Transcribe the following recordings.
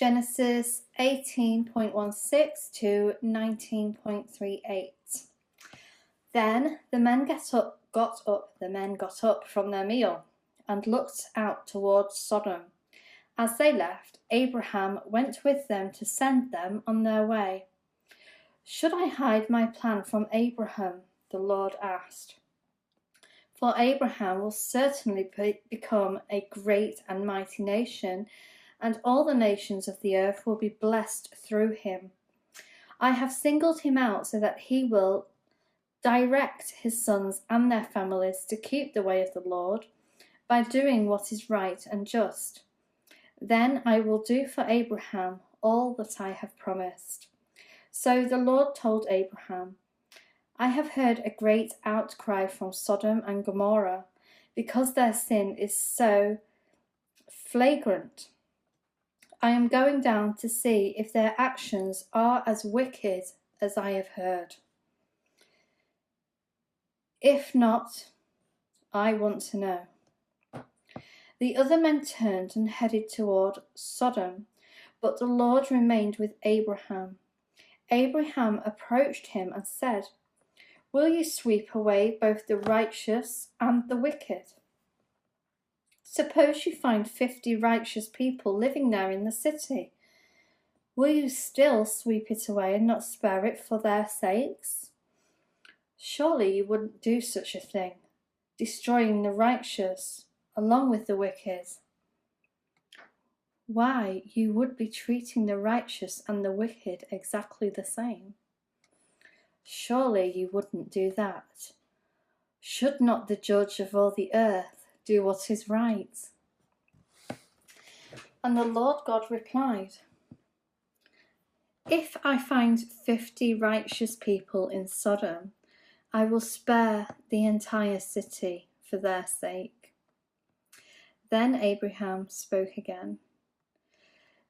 Genesis 18.16 to 19.38. Then the men got up from their meal and looked out towards Sodom. As they left, Abraham went with them to send them on their way. "Should I hide my plan from Abraham?" the Lord asked. "For Abraham will certainly become a great and mighty nation, and all the nations of the earth will be blessed through him. I have singled him out so that he will direct his sons and their families to keep the way of the Lord by doing what is right and just. Then I will do for Abraham all that I have promised." So the Lord told Abraham, "I have heard a great outcry from Sodom and Gomorrah because their sin is so flagrant. I am going down to see if their actions are as wicked as I have heard. If not, I want to know." The other men turned and headed toward Sodom, but the Lord remained with Abraham. Abraham approached him and said, "Will you sweep away both the righteous and the wicked? Suppose you find 50 righteous people living there in the city. Will you still sweep it away and not spare it for their sakes? Surely you wouldn't do such a thing, destroying the righteous along with the wicked. Why, you would be treating the righteous and the wicked exactly the same. Surely you wouldn't do that. Should not the judge of all the earth do what is right?" And the Lord God replied, "If I find 50 righteous people in Sodom, I will spare the entire city for their sake." Then Abraham spoke again.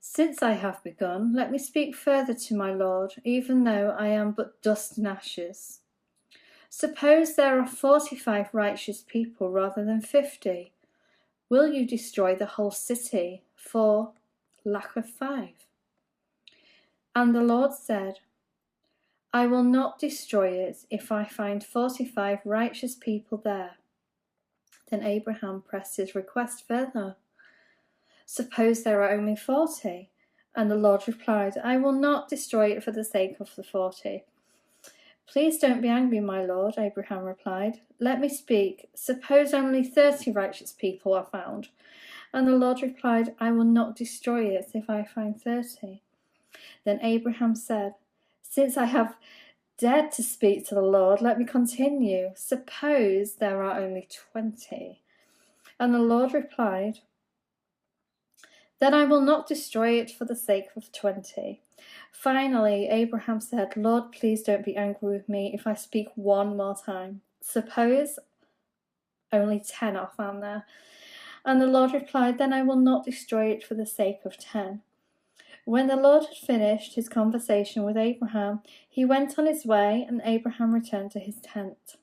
"Since I have begun, let me speak further to my Lord, even though I am but dust and ashes. Suppose there are 45 righteous people rather than 50. Will you destroy the whole city for lack of 5? And the Lord said, "I will not destroy it if I find 45 righteous people there." Then Abraham pressed his request further. "Suppose there are only 40? And the Lord replied, "I will not destroy it for the sake of the 40. "Please don't be angry, my Lord," Abraham replied. "Let me speak. Suppose only 30 righteous people are found." And the Lord replied, "I will not destroy it if I find 30. Then Abraham said, "Since I have dared to speak to the Lord, let me continue. Suppose there are only 20. And the Lord replied, "Then I will not destroy it for the sake of 20. Finally, Abraham said, "Lord, please don't be angry with me if I speak one more time. Suppose only 10 are found there." And the Lord replied, "Then I will not destroy it for the sake of 10. When the Lord had finished his conversation with Abraham, he went on his way, and Abraham returned to his tent.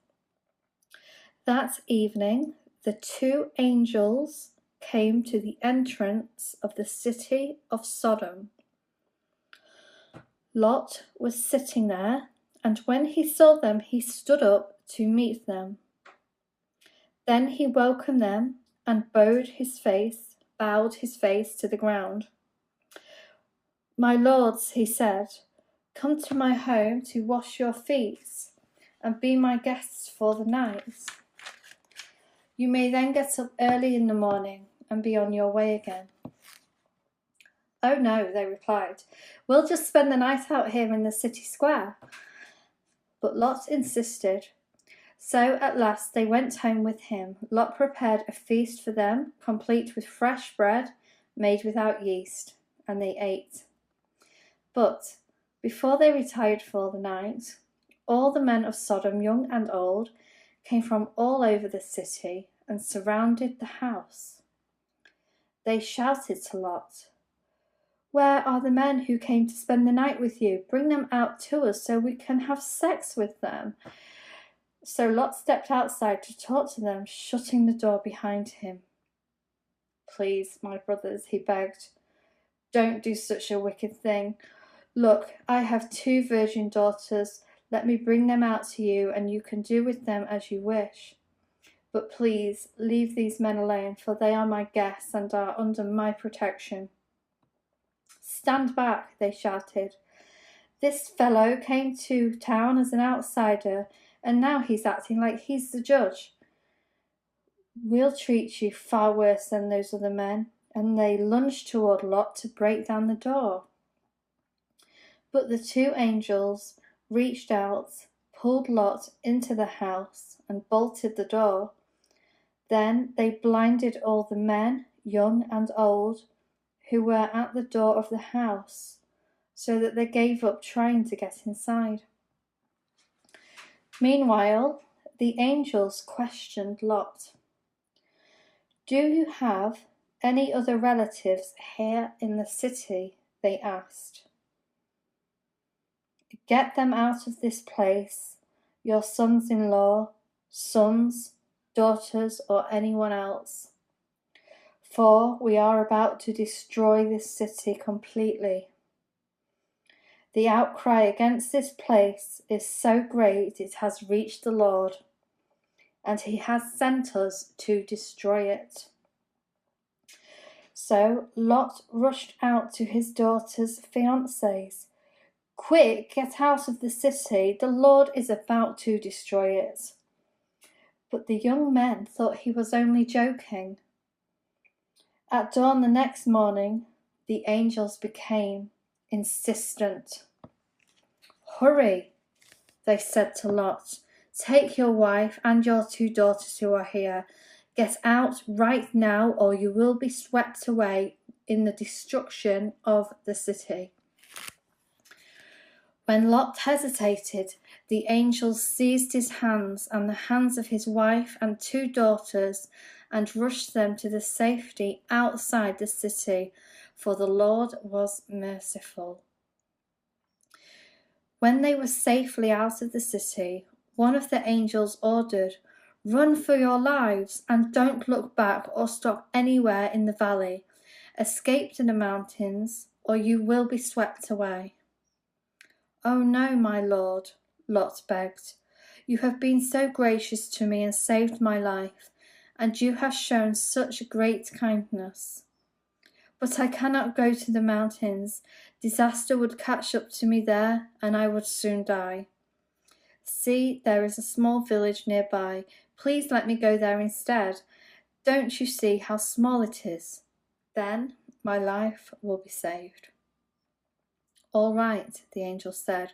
That evening, the 2 angels came to the entrance of the city of Sodom. Lot was sitting there, and when he saw them, he stood up to meet them. Then he welcomed them and bowed his face to the ground. "My lords," he said, "come to my home to wash your feet and be my guests for the night. You may then get up early in the morning and be on your way again." "Oh no," they replied, "we'll just spend the night out here in the city square." But Lot insisted. So at last they went home with him. Lot prepared a feast for them, complete with fresh bread made without yeast, and they ate. But before they retired for the night, all the men of Sodom, young and old, came from all over the city and surrounded the house. They shouted to Lot, "Where are the men who came to spend the night with you? Bring them out to us so we can have sex with them." So Lot stepped outside to talk to them, shutting the door behind him. "Please, my brothers," he begged, Don't do such a wicked thing. Look, I have 2 virgin daughters. Let me bring them out to you, and you can do with them as you wish. But please, leave these men alone, for they are my guests and are under my protection." "Stand back," they shouted. "This fellow came to town as an outsider, and now he's acting like he's the judge. We'll treat you far worse than those other men." And they lunged toward Lot to break down the door. But the 2 angels reached out, pulled Lot into the house, and bolted the door. Then they blinded all the men, young and old, who were at the door of the house, so that they gave up trying to get inside. Meanwhile, the angels questioned Lot. "Do you have any other relatives here in the city?" they asked. "Get them out of this place, your sons-in-law, sons, daughters, or anyone else. For we are about to destroy this city completely. The outcry against this place is so great it has reached the Lord, and he has sent us to destroy it." So Lot rushed out to his daughter's fiancés. "Quick, get out of the city. The Lord is about to destroy it." But the young men thought he was only joking. At dawn the next morning, the angels became insistent. "Hurry," they said to Lot. "Take your wife and your 2 daughters who are here. Get out right now, or you will be swept away in the destruction of the city." When Lot hesitated, the angels seized his hands and the hands of his wife and 2 daughters and rushed them to the safety outside the city, for the Lord was merciful. When they were safely out of the city, one of the angels ordered, "Run for your lives and don't look back or stop anywhere in the valley. Escape to the mountains, or you will be swept away." "Oh no, my lord," Lot begged. "You have been so gracious to me and saved my life, and you have shown such great kindness. But I cannot go to the mountains. Disaster would catch up to me there, and I would soon die. See, there is a small village nearby. Please let me go there instead. Don't you see how small it is? Then my life will be saved." "All right," the angel said.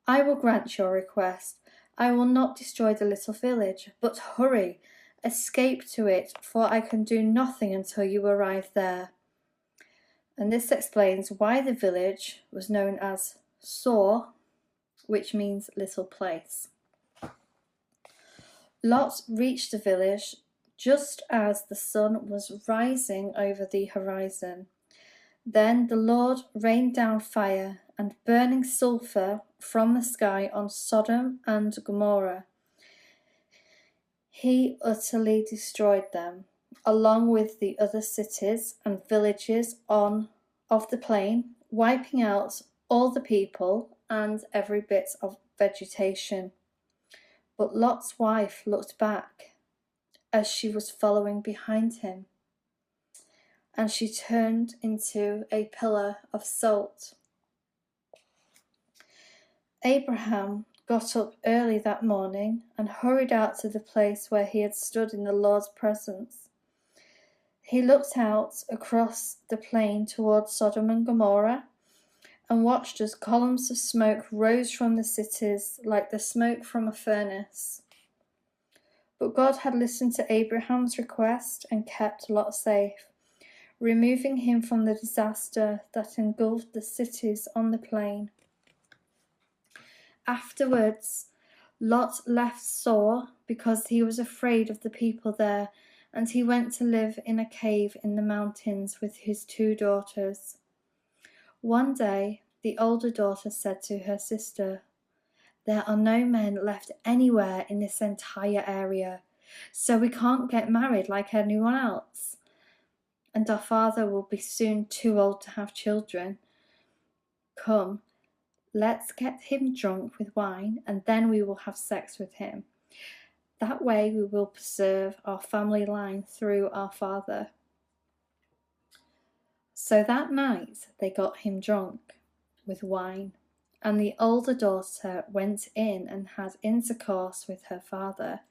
"I will grant your request. I will not destroy the little village, but hurry, escape to it, for I can do nothing until you arrive there." And this explains why the village was known as Seahs, which means little place. Lot reached the village just as the sun was rising over the horizon. Then the Lord rained down fire and burning sulphur from the sky on Sodom and Gomorrah. He utterly destroyed them, along with the other cities and villages of the plain, wiping out all the people and every bit of vegetation. But Lot's wife looked back as she was following behind him, and she turned into a pillar of salt. Abraham got up early that morning and hurried out to the place where he had stood in the Lord's presence. He looked out across the plain towards Sodom and Gomorrah and watched as columns of smoke rose from the cities like the smoke from a furnace. But God had listened to Abraham's request and kept Lot safe, removing him from the disaster that engulfed the cities on the plain. Afterwards, Lot left Seahs because he was afraid of the people there, and he went to live in a cave in the mountains with his 2 daughters. One day, the older daughter said to her sister, "There are no men left anywhere in this entire area, so we can't get married like anyone else." and our father will be soon too old to have children. Come, let's get him drunk with wine, and then we will have sex with him. That way we will preserve our family line through our father." So that night they got him drunk with wine, and the older daughter went in and had intercourse with her father.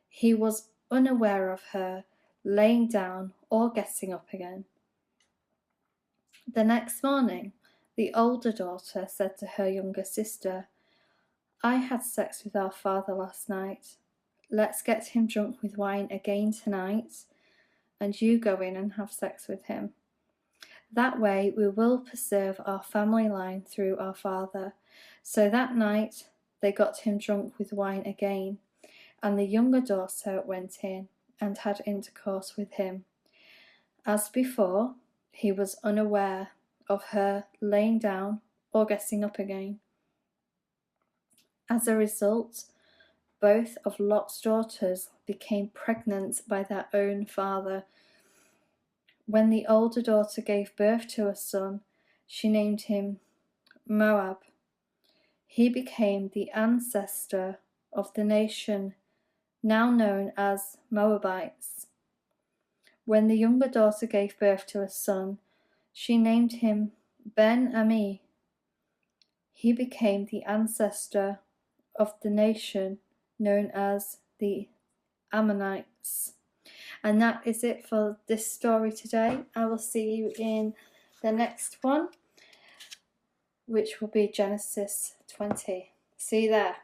He was unaware of her laying down or getting up again. The next morning, the older daughter said to her younger sister, "I had sex with our father last night. Let's get him drunk with wine again tonight, and you go in and have sex with him. That way we will preserve our family line through our father." So that night they got him drunk with wine again, and the younger daughter went in and had intercourse with him. As before, he was unaware of her laying down or getting up again. As a result, both of Lot's daughters became pregnant by their own father. When the older daughter gave birth to a son, she named him Moab. He became the ancestor of the nation now known as Moabites. When the younger daughter gave birth to a son, she named him Ben-Ami. He became the ancestor of the nation known as the Ammonites. And that is it for this story today. I will see you in the next one, which will be Genesis 20. See you there.